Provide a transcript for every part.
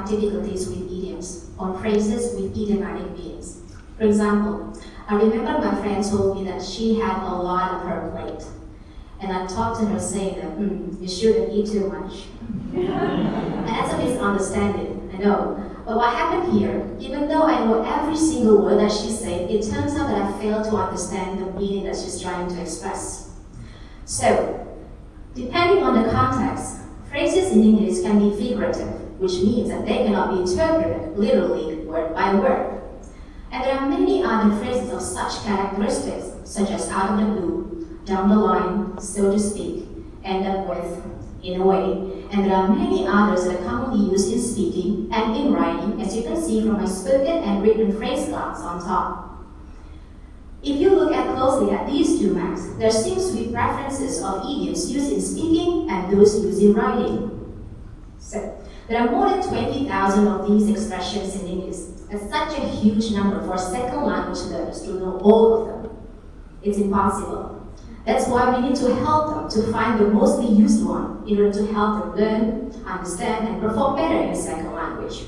difficulties with idioms or phrases with idiomatic meanings. For example, I remember my friend told me that she had a lot on her plate. And I talked to her saying that, you shouldn't eat too much. And that's a misunderstanding, I know. But what happened here, even though I know every single word that she said, it turns out that I failed to understand the meaning that she's trying to express. So, depending on the context, phrases in English can be figurative, which means that they cannot be interpreted literally word by word. And there are many other phrases of such characteristics, such as out of the blue, down the line, so to speak, end up with, in a way. And there are many others that are commonly used in speaking and in writing, as you can see from my spoken and written phrase cards on top. If you look closely at these two maps, there seems to be preferences of idioms used in speaking and those used in writing. So, there are more than 20,000 of these expressions in English. That's such a huge number for second language learners to know all of them. It's impossible. That's why we need to help them to find the mostly used one in order to help them learn, understand, and perform better in a second language.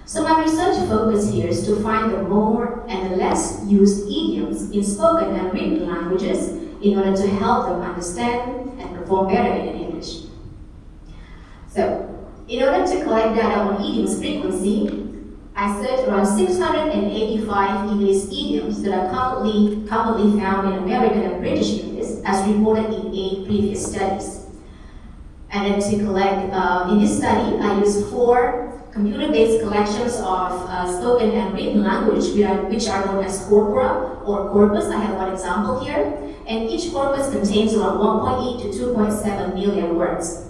So my research focus here is to find the more and the less used idioms in spoken and written languages in order to help them understand and perform better in English. So, in order to collect data on idioms frequency, I searched around 685 English idioms that are commonly found in American and British English, as reported in 8 previous studies. And then to collect, in this study, I used 4 computer-based collections of spoken and written language, which are known as corpora or corpus. I have one example here. And each corpus contains around 1.8 to 2.7 million words.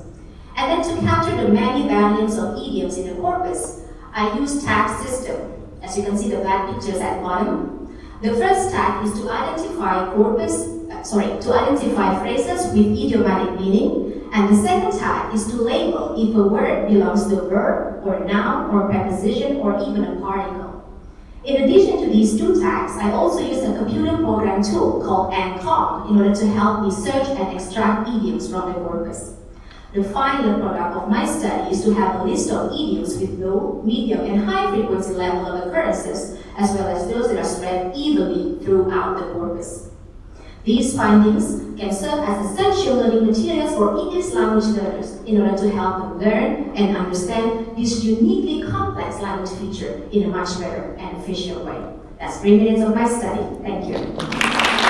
And then to capture the many variants of idioms in the corpus, I use tag system. As you can see the black pictures at the bottom. The first tag is to identify phrases with idiomatic meaning, and the second tag is to label if a word belongs to a verb or noun or preposition or even a particle. In addition to these 2 tags, I also use a computer program tool called ANCOM in order to help me search and extract idioms from the corpus. The final product of my study is to have a list of idioms with low, medium, and high frequency level of occurrences, as well as those that are spread evenly throughout the corpus. These findings can serve as essential learning materials for English language learners in order to help them learn and understand this uniquely complex language feature in a much better and efficient way. That's 3 minutes of my study. Thank you.